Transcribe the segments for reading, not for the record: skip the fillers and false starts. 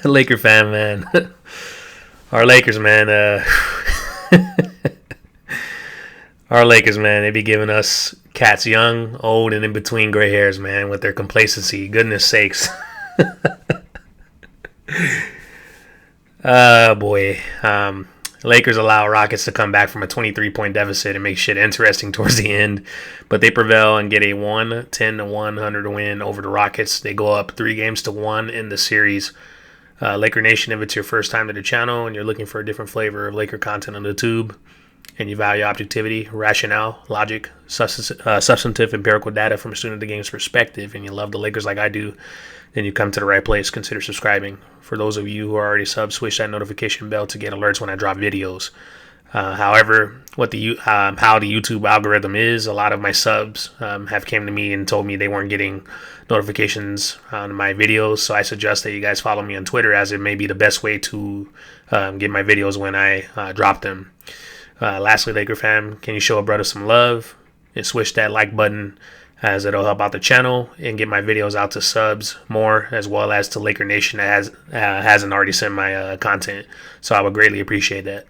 Laker fan, man. Our Lakers, man. Our Lakers, man. They be giving us cats young, old, and in between gray hairs, man, with their complacency. Goodness sakes. Boy. Lakers allow Rockets to come back from a 23-point deficit and make shit interesting towards the end. But they prevail and get a 110-100 win over the Rockets. They go up 3-1 in the series. Laker Nation, if it's your first time to the channel and you're looking for a different flavor of Laker content on the tube, and you value objectivity, rationale, logic, substantive, empirical data from a student of the game's perspective, and you love the Lakers like I do, then you come to the right place. Consider subscribing. For those of you who are already subs, switch that notification bell to get alerts when I drop videos. However, how the YouTube algorithm is, a lot of my subs have came to me and told me they weren't getting notifications on my videos, so I suggest that you guys follow me on Twitter, as it may be the best way to get my videos when I drop them. Lastly, Laker fam, can you show a brother some love and switch that like button, as it'll help out the channel and get my videos out to subs more, as well as to Laker Nation that hasn't already sent my content. So I would greatly appreciate that.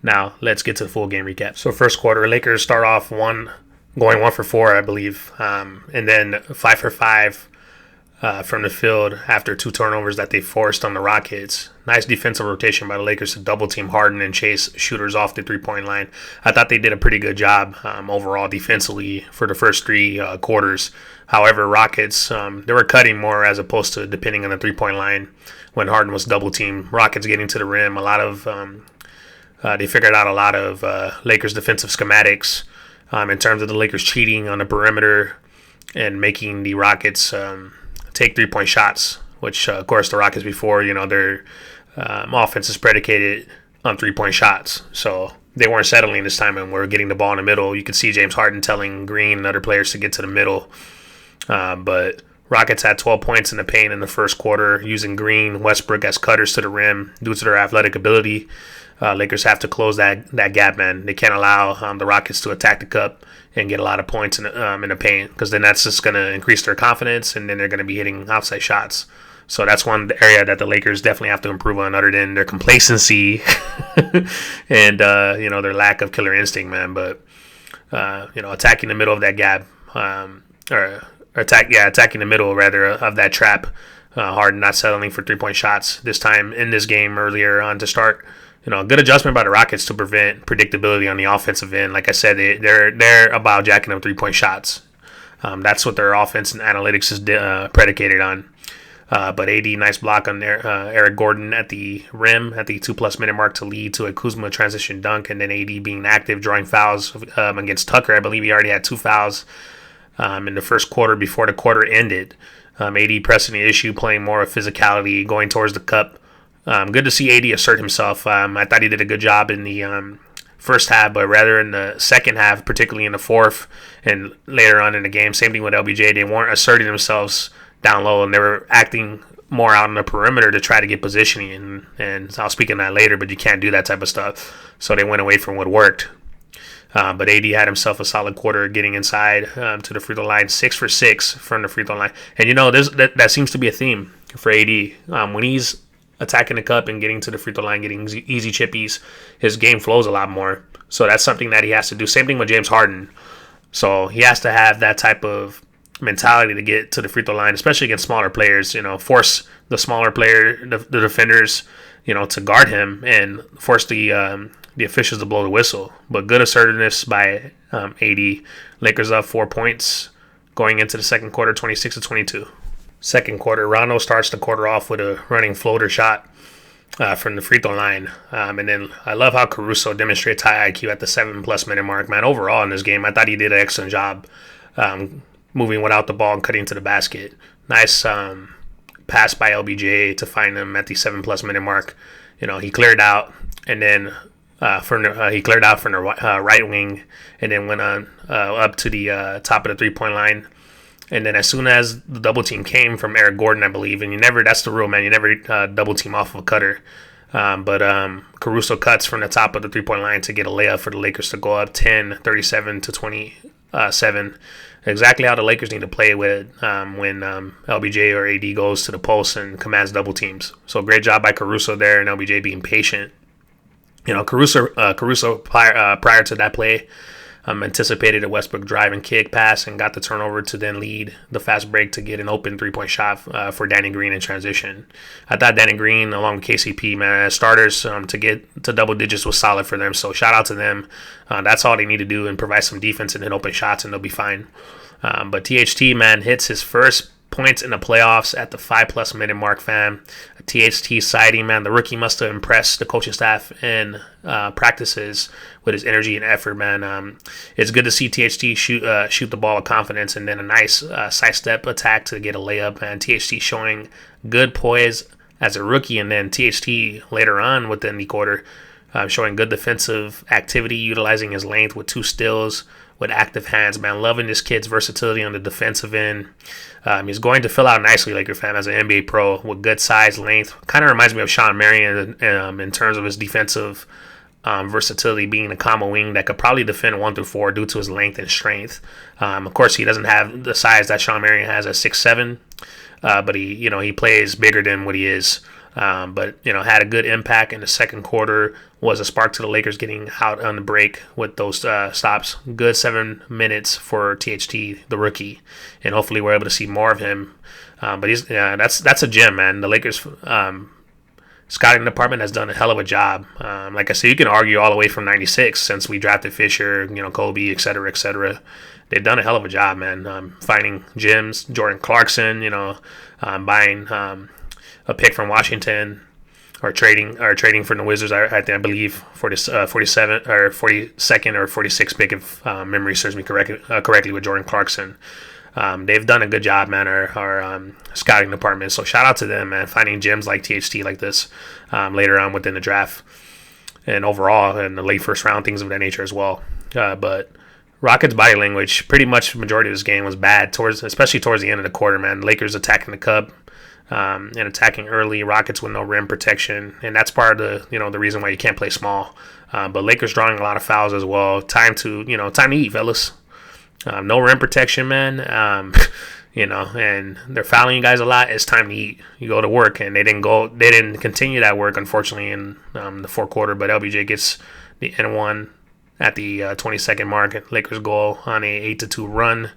Now, let's get to the full game recap. So first quarter, Lakers start off going 1 for 4, I believe, and then 5 for 5 from the field after 2 turnovers that they forced on the Rockets. Nice defensive rotation by the Lakers to double team Harden and chase shooters off the 3-point line. I thought they did a pretty good job overall defensively for the first 3 quarters. However, Rockets, they were cutting more as opposed to depending on the 3-point line when Harden was double teamed. Rockets getting to the rim, a lot of they figured out a lot of Lakers defensive schematics in terms of the Lakers cheating on the perimeter and making the Rockets take 3-point shots, which of course the Rockets before, their offense is predicated on 3-point shots. So they weren't settling this time and were getting the ball in the middle. You could see James Harden telling Green and other players to get to the middle. But Rockets had 12 points in the paint in the first quarter, using Green, Westbrook as cutters to the rim due to their athletic ability. Lakers have to close that gap, man. They can't allow the Rockets to attack the cup and get a lot of points in the paint, because then that's just going to increase their confidence, and then they're going to be hitting outside shots. So that's one area that the Lakers definitely have to improve on, other than their complacency and their lack of killer instinct, man. But attacking the middle of that gap, attacking the middle rather of that trap. Harden not settling for 3-point shots this time in this game earlier on to start. Good adjustment by the Rockets to prevent predictability on the offensive end. Like I said, they're about jacking up 3-point shots. That's what their offense and analytics is predicated on. But AD, nice block on there. Eric Gordon at the rim at the 2+ minute mark to lead to a Kuzma transition dunk, and then AD being active, drawing fouls against Tucker. I believe he already had 2 fouls in the first quarter before the quarter ended. AD pressing the issue, playing more of physicality, going towards the cup. Good to see AD assert himself. I thought he did a good job in the first half, but rather in the second half, particularly in the fourth and later on in the game, same thing with LBJ. They weren't asserting themselves down low, and they were acting more out on the perimeter to try to get positioning. And I'll speak on that later, but you can't do that type of stuff. So they went away from what worked. But AD had himself a solid quarter, getting inside to the free throw line, 6 for 6 from the free throw line. And that seems to be a theme for AD. When he's attacking the cup and getting to the free throw line, getting easy chippies, his game flows a lot more. So that's something that he has to do. Same thing with James Harden. So he has to have that type of mentality to get to the free throw line, especially against smaller players. Force the smaller player, the defenders, to guard him and force the officials to blow the whistle. But good assertiveness by AD. Lakers up 4 points going into the second quarter, 26-22. Second quarter, Rondo starts the quarter off with a running floater shot from the free throw line. And then I love how Caruso demonstrates high IQ at the 7+ minute mark. Man, overall in this game, I thought he did an excellent job moving without the ball and cutting to the basket. Nice pass by LBJ to find him at the 7+ minute mark. He cleared out, and then he cleared out from the right wing, and then went on up to the top of the 3-point line. And then as soon as the double team came from Eric Gordon, I believe, and that's the rule, man, you never double team off of a cutter. But Caruso cuts from the top of the 3-point line to get a layup for the Lakers to go up 10, 37-27. exactly how the Lakers need to play with when LBJ or AD goes to the post and commands double teams. So great job by Caruso there, and LBJ being patient. Caruso prior to that play anticipated a Westbrook drive and kick pass and got the turnover to then lead the fast break to get an open three-point shot for Danny Green in transition. I thought Danny Green, along with KCP, man, as starters to get to double digits was solid for them. So shout out to them. That's all they need to do and provide some defense and hit open shots, and they'll be fine. But THT, man, hits his first points in the playoffs at the 5+ minute mark, fam. THT sighting, man. The rookie must have impressed the coaching staff in practices with his energy and effort, man. It's good to see THT shoot the ball with confidence, and then a nice sidestep attack to get a layup, man. THT showing good poise as a rookie, and then THT later on within the quarter showing good defensive activity, utilizing his length with 2 steals with active hands, man. Loving this kid's versatility on the defensive end. He's going to fill out nicely, Laker fan, as an NBA pro with good size, length. Kind of reminds me of Sean Marion in terms of his defensive versatility, being a combo wing that could probably defend 1 through 4 due to his length and strength. Of course, he doesn't have the size that Sean Marion has at 6'7", but he plays bigger than what he is. But had a good impact in the second quarter. Was a spark to the Lakers getting out on the break with those stops. Good 7 minutes for THT, the rookie, and hopefully we're able to see more of him. But that's a gem, man. The Lakers scouting department has done a hell of a job. Like I said, you can argue all the way from '96 since we drafted Fisher, Kobe, et cetera, et cetera. They've done a hell of a job, man. Finding gems, Jordan Clarkson, buying a pick from Washington, or trading from the Wizards. I believe for this 42nd or 46th pick, if memory serves me correctly, with Jordan Clarkson. They've done a good job, man. Our scouting department. So shout out to them, man. Finding gems like THT like this later on within the draft and overall in the late first round, things of that nature as well. But Rockets' body language, pretty much the majority of this game was bad, especially towards the end of the quarter, man. Lakers attacking the cup. And attacking early, Rockets with no rim protection, and that's part of the reason why you can't play small. But Lakers drawing a lot of fouls as well. Time to eat, fellas. No rim protection, man. And they're fouling you guys a lot. It's time to eat. You go to work, and they didn't continue that work, unfortunately, in the fourth quarter. But LBJ gets the N1 at the 22nd mark. Lakers go on a 8-2 run.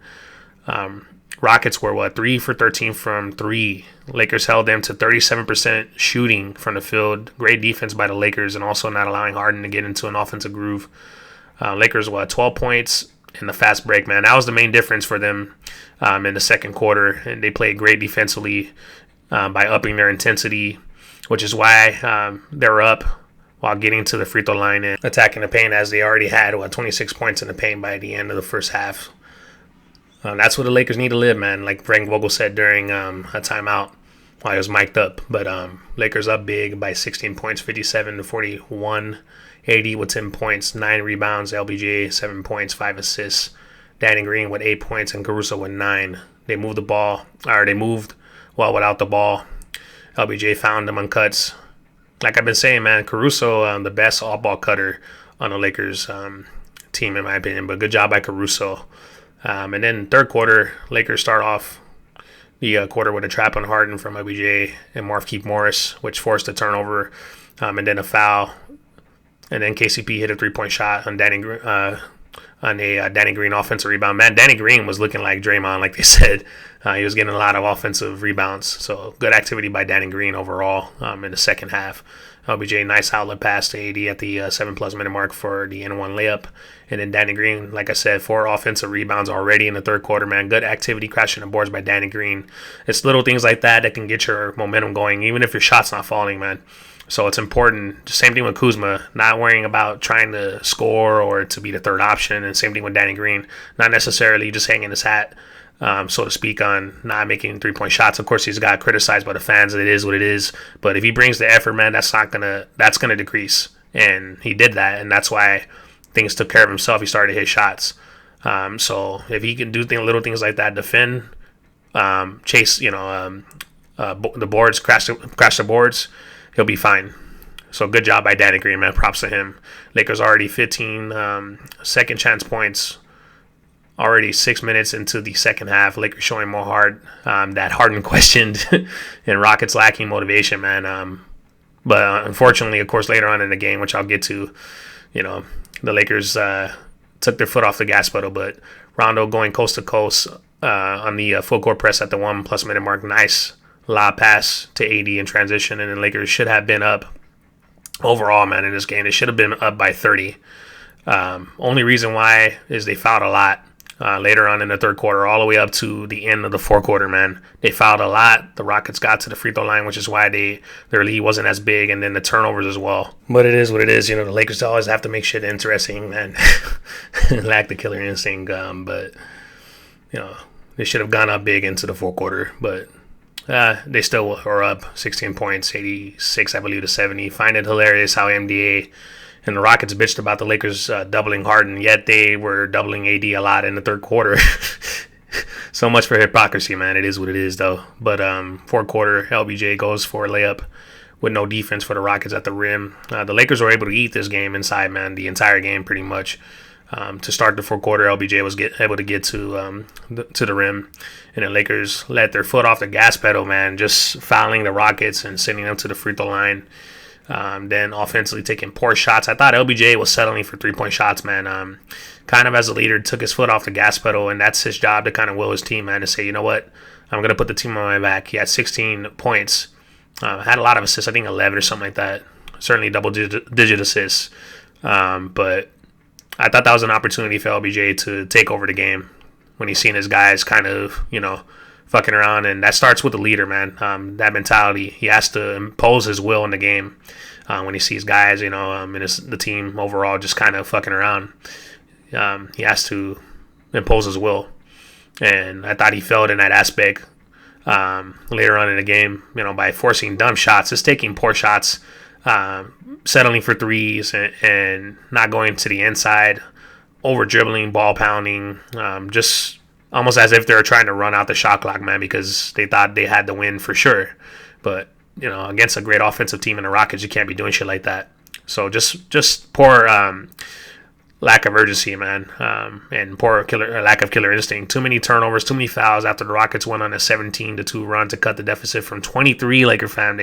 Rockets were 3 for 13 from 3. Lakers held them to 37% shooting from the field. Great defense by the Lakers, and also not allowing Harden to get into an offensive groove. Lakers 12 points in the fast break, man. That was the main difference for them in the second quarter, and they played great defensively by upping their intensity, which is why they were up while getting to the free throw line and attacking the paint, as they already had 26 points in the paint by the end of the first half. That's what the Lakers need to live, man. Like Frank Vogel said during a timeout while he was mic'd up. But Lakers up big by 16 points, 57-41. AD with 10 points, 9 rebounds. LBJ 7 points, 5 assists. Danny Green with 8 points and Caruso with 9. They moved well without the ball. LBJ found them on cuts. Like I've been saying, man, Caruso, the best all-ball cutter on the Lakers team, in my opinion. But good job by Caruso. And then third quarter, Lakers start off the quarter with a trap on Harden from OBJ and Markieff Morris, which forced a turnover and then a foul. And then KCP hit a 3-point shot on Danny Green offensive rebound. Man, Danny Green was looking like Draymond, like they said. He was getting a lot of offensive rebounds. So good activity by Danny Green overall in the second half. LBJ, nice outlet pass to AD at the 7+ minute mark for the N1 layup. And then Danny Green, like I said, 4 offensive rebounds already in the third quarter, man. Good activity, crashing the boards by Danny Green. It's little things like that can get your momentum going, even if your shot's not falling, man. So it's important. Same thing with Kuzma, not worrying about trying to score or to be the third option. And same thing with Danny Green, not necessarily just hanging his hat, so to speak, on not making 3-point shots. Of course, he's got criticized by the fans. It is what it is. But if he brings the effort, man, that's gonna decrease. And he did that, and that's why things took care of himself. He started to hit shots. So if he can do little things like that, defend, chase, the boards, crash the boards, he'll be fine. So good job by Danny Green, man. Props to him. Lakers already 15 second chance points already 6 minutes into the second half. Lakers showing more heart. That Harden questioned and Rockets lacking motivation, man. But unfortunately, of course, later on in the game, which I'll get to, the Lakers took their foot off the gas pedal. But Rondo going coast to coast on the full court press at the 1+ minute mark. Nice lob pass to AD in transition, and the Lakers should have been up overall, man, in this game. They should have been up by 30. Only reason why is they fouled a lot later on in the third quarter, all the way up to the end of the fourth quarter, man. They fouled a lot. The Rockets got to the free throw line, which is why their lead wasn't as big, and then the turnovers as well. But it is what it is. The Lakers always have to make shit interesting, man. Lack the killer instinct, but they should have gone up big into the fourth quarter, but they still are up 16 points, 86, I believe, to 70. Find it hilarious how MDA and the Rockets bitched about the Lakers doubling Harden, yet they were doubling AD a lot in the third quarter. So much for hypocrisy, man. It is what it is, though. But fourth quarter, LBJ goes for a layup with no defense for the Rockets at the rim. The Lakers were able to eat this game inside, man, the entire game pretty much. To start the fourth quarter, LBJ was able to get to the rim, and the Lakers let their foot off the gas pedal, man, just fouling the Rockets and sending them to the free throw line. Then offensively taking poor shots. I thought LBJ was settling for 3-point shots, man. Kind of as a leader, took his foot off the gas pedal, and that's his job to kind of will his team, man, to say, you know what, I'm going to put the team on my back. He had 16 points. Had a lot of assists, I think 11 or something like that. Certainly double-digit assists. But I thought that was an opportunity for LBJ to take over the game when he's seen his guys kind of, fucking around. And that starts with the leader, man. That mentality. He has to impose his will in the game when he sees guys, and the team overall just kind of fucking around. He has to impose his will. And I thought he failed in that aspect later on in the game, by forcing dumb shots, just taking poor shots, settling for threes and not going to the inside, over dribbling, ball pounding, just almost as if they were trying to run out the shot clock, man, because they thought they had the win for sure. But, against a great offensive team in the Rockets, you can't be doing shit like that. So just poor lack of urgency, man, and poor lack of killer instinct. Too many turnovers, too many fouls after the Rockets went on a 17-2 run to cut the deficit from 23. Laker fam,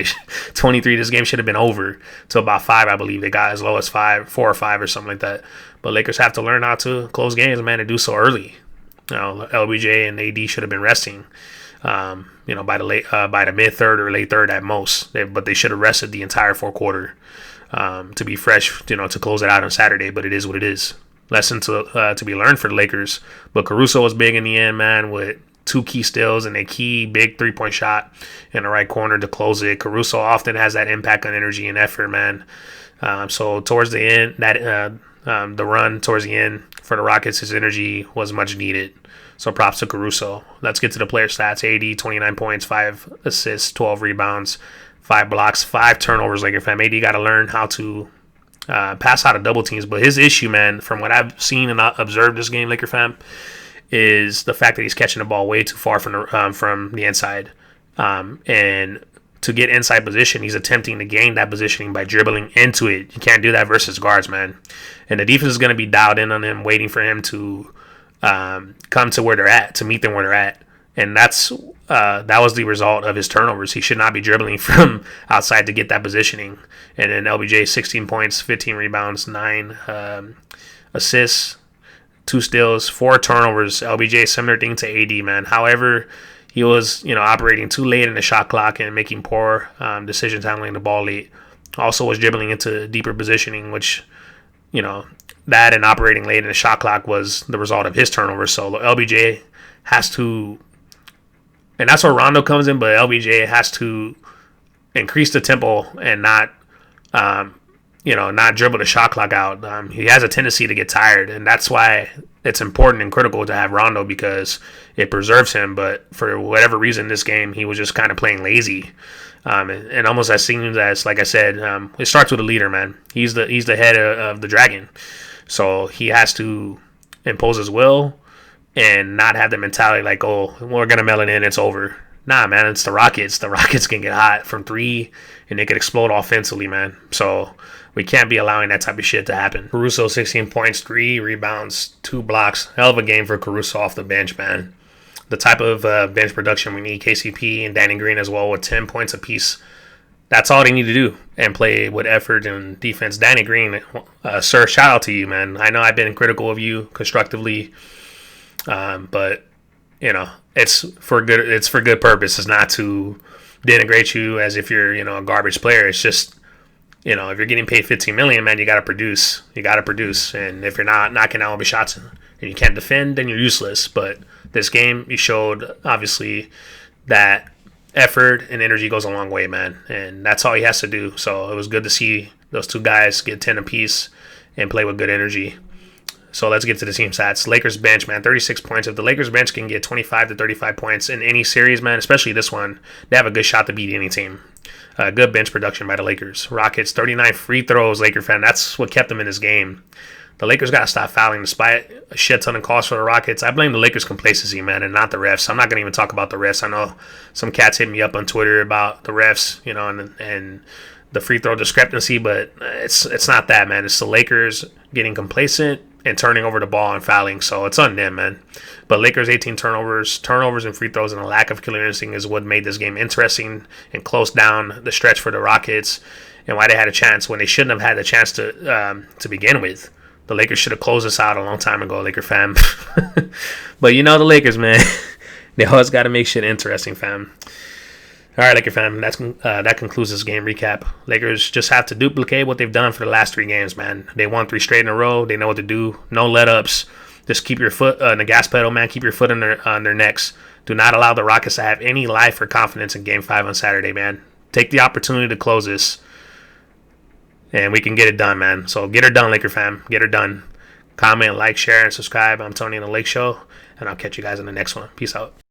23. This game should have been over to about 5, I believe. They got as low as 4 or 5 or something like that. But Lakers have to learn how to close games, man, and do so early. LBJ and AD should have been resting, by the mid third or late third at most. But they should have rested the entire fourth quarter. To be fresh, to close it out on Saturday, but it is what it is. Lesson to be learned for the Lakers. But Caruso was big in the end, man, with 2 key steals and a key big 3-point shot in the right corner to close it. Caruso often has that impact on energy and effort, man. So towards the end, the run towards the end for the Rockets, his energy was much needed. So props to Caruso. Let's get to the player stats. AD, 29 points, 5 assists, 12 rebounds, 5 blocks, 5 turnovers. Laker fam, AD got to learn how to pass out of double teams. But his issue, man, from what I've seen and observed this game, Laker fam, is the fact that he's catching the ball way too far from the inside. And to get inside position, he's attempting to gain that positioning by dribbling into it. You can't do that versus guards, man. And the defense is going to be dialed in on him, waiting for him to come to where they're at, to meet them where they're at. And that was the result of his turnovers. He should not be dribbling from outside to get that positioning. And then LBJ, 16 points, 15 rebounds, 9 assists, 2 steals, 4 turnovers. LBJ, similar thing to AD, man. However, he was, operating too late in the shot clock and making poor decisions handling the ball late. Also was dribbling into deeper positioning, which, that and operating late in the shot clock was the result of his turnovers. So LBJ has to, and that's where Rondo comes in, but LBJ has to increase the tempo and not dribble the shot clock out. He has a tendency to get tired, and that's why it's important and critical to have Rondo, because it preserves him. But for whatever reason, this game, he was just kind of playing lazy. And almost as seems as, like I said, it starts with a leader, man. He's the head of the dragon. So he has to impose his will and not have the mentality like, oh, we're going to mail it in, it's over. Nah, man, it's the Rockets. The Rockets can get hot from three, and they could explode offensively, man. So we can't be allowing that type of shit to happen. Caruso, 16 points, 3 rebounds, 2 blocks. Hell of a game for Caruso off the bench, man. The type of bench production we need, KCP and Danny Green as well with 10 points apiece. That's all they need to do and play with effort and defense. Danny Green, sir, shout out to you, man. I know I've been critical of you constructively, but you know it's for good. It's for good purpose. It's not to denigrate you as if you're a garbage player. It's just if you're getting paid $15 million, man, you got to produce. You got to produce, and if you're not knocking out all the shots and you can't defend, then you're useless. But this game, you showed obviously that effort and energy goes a long way, man, and that's all he has to do. So it was good to see those two guys get 10 apiece and play with good energy. So let's get to the team stats. Lakers bench, man, 36 points. If the Lakers bench can get 25 to 35 points in any series, man, especially this one, they have a good shot to beat any team. Good bench production by the Lakers. Rockets, 39 free throws, Laker fan. That's what kept them in this game. The Lakers got to stop fouling despite a shit ton of calls for the Rockets. I blame the Lakers' complacency, man, and not the refs. I'm not going to even talk about the refs. I know some cats hit me up on Twitter about the refs, and the free throw discrepancy, but it's not that, man. It's the Lakers getting complacent and turning over the ball and fouling, so it's on them, man. But Lakers 18 turnovers and free throws, and a lack of killer instinct is what made this game interesting and closed down the stretch for the Rockets and why they had a chance when they shouldn't have had a chance to begin with. The Lakers should have closed this out a long time ago, Laker fam. But the Lakers, man. They always got to make shit interesting, fam. All right, Laker fam. That concludes this game recap. Lakers just have to duplicate what they've done for the last 3 games, man. They won 3 straight in a row. They know what to do. No let-ups. Just keep your foot on the gas pedal, man. Keep your foot on their necks. Do not allow the Rockets to have any life or confidence in Game 5 on Saturday, man. Take the opportunity to close this. And we can get it done, man. So get her done, Laker fam. Get her done. Comment, like, share, and subscribe. I'm Tony on the Lake Show. And I'll catch you guys in the next one. Peace out.